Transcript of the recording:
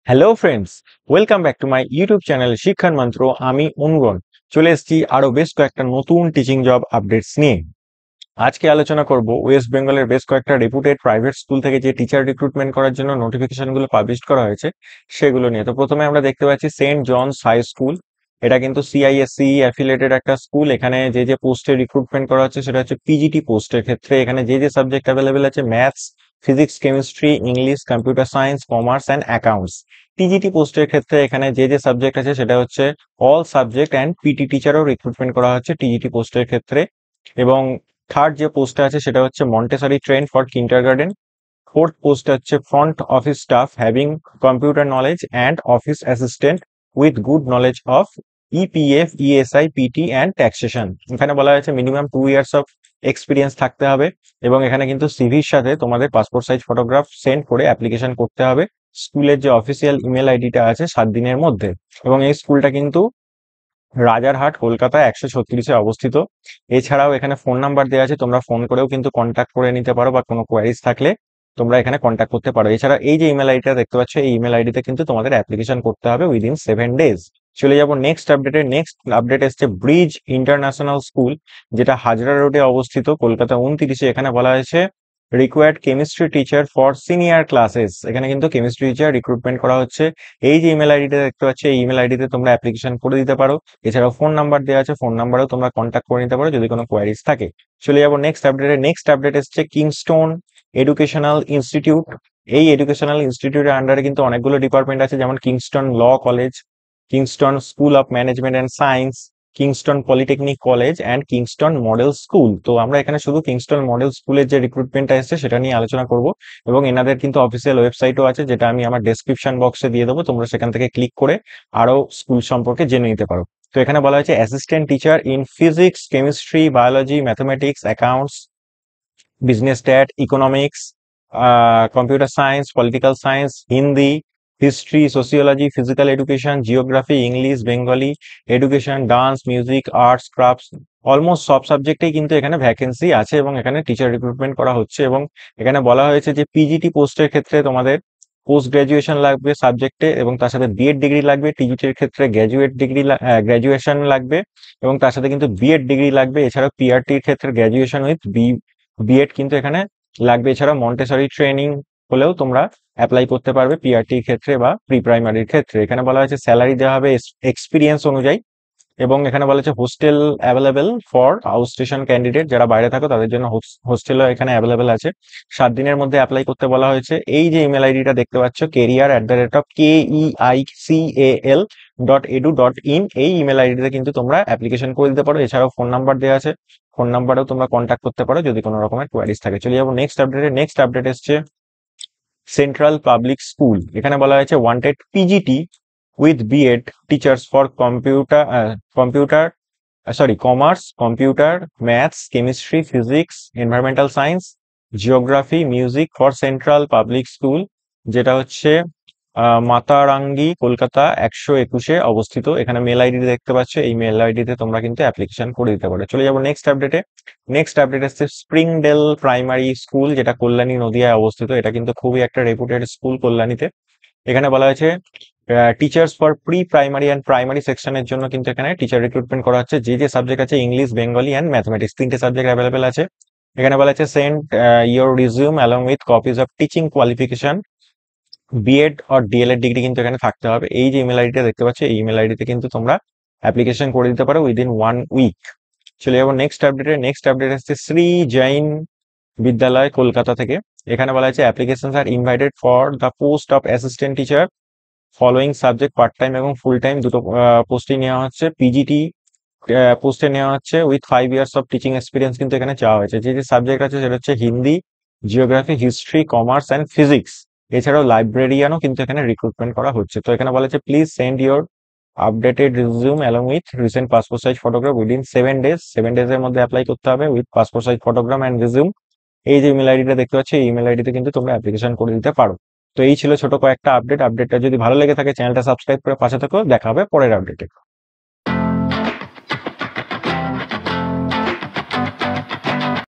Hello friends, welcome back to my YouTube channel শিক্ষার মন্ত্র। আমি অনুরণ চলে এসেছি আরো বেশ কয়েকটা নতুন টিচিং জব আপডেটস নিয়ে। আজকে আলোচনা করব ওয়েস্ট বেঙ্গলের বেশ কয়েকটা রেপুটেড প্রাইভেট স্কুল থেকে যে টিচার রিক্রুটমেন্ট করার জন্য নোটিফিকেশনগুলো পাবলিশ করা হয়েছে সেগুলো নিয়ে। তো প্রথমে আমরা দেখতে পাচ্ছি সেন্ট জনস হাই স্কুল। এটা কিন্তু সিআইএসসি অ্যাফিলিয়েটেড একটা স্কুল। এখানে যে যে পোস্টে রিক্রুটমেন্ট করা হচ্ছে সেটা হচ্ছে পিজিটি পোস্টের ক্ষেত্রে। এখানে যে যে সাবজেক্ট অ্যাভেলেবেল আছে maths, physics, chemistry, English, computer science, commerce and accounts. TGT পোস্টের ক্ষেত্রে এখানে যে যে সাবজেক্ট আছে সেটা হচ্ছে অল সাবজেক্ট অ্যান্ড পিটি টিচারও রিক্রুটমেন্ট করা হচ্ছে টিজিটি পোস্টের ক্ষেত্রে। এবং থার্ড যে পোস্টটা আছে সেটা হচ্ছে Montessori train for kindergarten. Fourth post হচ্ছে front office staff having computer knowledge and office assistant with good knowledge of EPF, ESI, PT and taxation. এখানে বলা হয়েছে মিনিমাম 2 ইয়ার্স অফ এক্সপিরিয়েন্স থাকতে হবে এবং এখানে কিন্তু সিভির সাথে তোমাদের পাসপোর্ট সাইজ ফটোগ্রাফ সেন্ড করে অ্যাপ্লিকেশন করতে হবে স্কুলের যে অফিসিয়াল ইমেল আইডিটা আছে 7 দিনের মধ্যে। এবং এই স্কুলটা কিন্তু রাজারহাট, কলকাতা 136-এ অবস্থিত। এছাড়াও এখানে ফোন নাম্বার দেওয়া আছে, তোমরা ফোন করেও কিন্তু কন্ট্যাক্ট করে নিতে পারো বা কোনো কোয়ারিজ থাকলে তোমরা এখানে কন্ট্যাক্ট করতে পারো। এছাড়া এই যে ইমেল আইডিটা দেখতে পাচ্ছ এই ইমেল আইডিতে কিন্তু তোমাদের অ্যাপ্লিকেশন করতে হবে উইদিন 7 ডেজ। চলে যাবো নেক্সট আপডেটে। নেক্সট আপডেট এসছে ব্রিজ ইন্টারন্যাশনাল স্কুল, যেটা হাজরা রোডে অবস্থিত, কলকাতা 29-এ। এখানে বলা হয়েছে required chemistry teacher for senior classes. এখানে কিন্তু কেমিস্ট্রি টিচার রিক্রুটমেন্ট করা হচ্ছে। এই যে ইমেল আইডিটা দেখতে পাচ্ছ এই ইমেল আইডিতে তোমরা অ্যাপ্লিকেশন করে দিতে পারো। এছাড়াও ফোন নাম্বার দেওয়া আছে, ফোন নাম্বারেও তোমরা কন্ট্যাক্ট করে নিতে পারো যদি কোনো কোয়ারিজ থাকে। চলে যাবো নেক্সট আপডেটে। নেক্সট আপডেট এসছে কিংস্টোন এডুকেশনাল ইনস্টিটিউট। এই এডুকেশনাল ইনস্টিটিউটের আন্ডারে কিন্তু অনেকগুলো ডিপার্টমেন্ট আছে, যেমন Kingston law college, Kingston school of management and science, Kingston polytechnic college and Kingston model school. তো আমরা এখানে শুধু কিংস্টন মডেল স্কুলের যে রিক্রুটমেন্টটা এসছে সেটা নিয়ে আলোচনা করব। এবং এনাদের কিন্তু অফিসিয়াল ওয়েবসাইটও আছে, যেটা আমি আমার ডেসক্রিপশন বক্সে দিয়ে দেবো, তোমরা সেখান থেকে ক্লিক করে আরো স্কুল সম্পর্কে জেনে নিতে পারো। তো এখানে বলা হয়েছে assistant teacher in physics, chemistry, biology, mathematics, accounts, business stat, economics, computer science, political science, Hindi, history, sociology, physical education, geography, English, Bengali, education, dance, music, arts, crafts, almost সব সাবজেক্টেই কিন্তু এখানে ভ্যাকেন্সি আছে এবং এখানে টিচার রিক্রুটমেন্ট করা হচ্ছে। এবং এখানে বলা হয়েছে যে পিজিটি পোস্টের ক্ষেত্রে তোমাদের পোস্ট গ্রাজুয়েশন লাগবে সাবজেক্টে এবং তার সাথে বিএড ডিগ্রি লাগবে। টিজিটির ক্ষেত্রে গ্র্যাজুয়েট ডিগ্রি, গ্র্যাজুয়েশন লাগবে এবং তার সাথে কিন্তু বিএড ডিগ্রি লাগবে। এছাড়াও পিআরটির ক্ষেত্রে গ্র্যাজুয়েশন উইথ বিএড কিন্তু এখানে লাগবে। এছাড়া মন্টেসরি ট্রেনিং হলেও তোমরা অ্যাপ্লাই করতে পারবে পিআরটির ক্ষেত্রে বা প্রি প্রাইমারির ক্ষেত্রে। এখানে বলা হয়েছে স্যালারি দেওয়া হবে এক্সপিরিয়েন্স অনুযায়ী। এবং এখানে বলা হচ্ছে hostel available for out station candidate, যারা বাইরে থাকো তাদের জন্য হোস্টেলও এখানে অ্যাভেলেবেল আছে। 7 দিনের মধ্যে অ্যাপ্লাই করতে বলা হয়েছে। এই যে ইমেল আইডিটা দেখতে পাচ্ছ career@keical.edu.in, এই ইমেল আইডিতে কিন্তু তোমরা অ্যাপ্লিকেশন করে দিতে পারো। এছাড়াও ফোন নাম্বার দেওয়া আছে, ফোন নাম্বারেও তোমরা কন্ট্যাক্ট করতে পারো যদি কোনো রকমের কোয়ারিজ থাকে। চলে যাবো নেক্সট আপডেটে। নেক্সট আপডেট এসছে সেন্ট্রাল পাবলিক স্কুল। এখানে বলা হয়েছে wanted PGT with B Ed teachers for commerce, computer, maths, chemistry, physics, environmental science, geography, music for central public school, যেটা হচ্ছে মাতারাঙ্গি, কলকাতা 121-এ অবস্থিত। এখানে মেল আইডি দেখতে পাচ্ছ, এই মেল আইডিতে তোমরা কিন্তু অ্যাপ্লিকেশন করে দিতে পারো। চলে যাবো নেক্সট আপডেটে। নেক্সট আপডেট হচ্ছে স্প্রিংডেল প্রাইমারি স্কুল, যেটা কল্যাণী নদিয়ায় অবস্থিত। এটা কিন্তু খুবই একটা রেপুটেড স্কুল কল্যাণীতে। এখানে বলা হয়েছে teachers for pre primary and primary সেকশনের জন্য কিন্তু এখানে টিচার রিক্রুটমেন্ট করা হচ্ছে। যে যে সাবজেক্ট আছে ইংলিশ, বেঙ্গলি অ্যান্ড ম্যাথমেটিক্স, 3টে সাবজেক্ট অ্যাভেলেবেল আছে। এখানে বলা হচ্ছে send your resume along with copies of teaching qualification, BEd or DElEd degree কিন্তু এখানে থাকতে হবে। এই যে ইমেল আইডিটা দেখতে পাচ্ছ এই ইমেল আইডিতে কিন্তু তোমরা অ্যাপ্লিকেশন করে দিতে পারো উইদিন 1 উইক। চলে যাবো নেক্সট আপডেটে। নেক্সট আপডেট হচ্ছে শ্রী জৈন বিদ্যালয়, কলকাতা থেকে। এখানে বলা হয়েছে application are invited for the post of assistant teacher following subject, part time এবং ফুল টাইম দুটো পোস্টে নেওয়া হচ্ছে। পিজিটি পোস্টে নেওয়া হচ্ছে with 5 years of teaching experience কিন্তু এখানে চাওয়া হয়েছে। যে যে সাবজেক্ট আছে সেটা হচ্ছে Hindi, geography, history, commerce and physics. এছাড়াও লাইব্রেরিয়ানও কিন্তু এখানে রিক্রুটমেন্ট করা হচ্ছে। তো এখানে বলা হচ্ছে please send your updated resume along with recent passport size photograph within 7 days. 7 ডেজের মধ্যে অ্যাপ্লাই করতে হবে with passport size photograph and resume. এই যে ইমেল আইডিটা দেখতে পাচ্ছ এই ইমেল আইডিতে কিন্তু তোমরা অ্যাপ্লিকেশন করে দিতে পারো। তো এই ছিল ছোট কয়েকটা আপডেটটা যদি ভালো লেগে থাকে চ্যানেলটা সাবস্ক্রাইব করে পাশে থাকো। দেখা হবে পরের আপডেটে।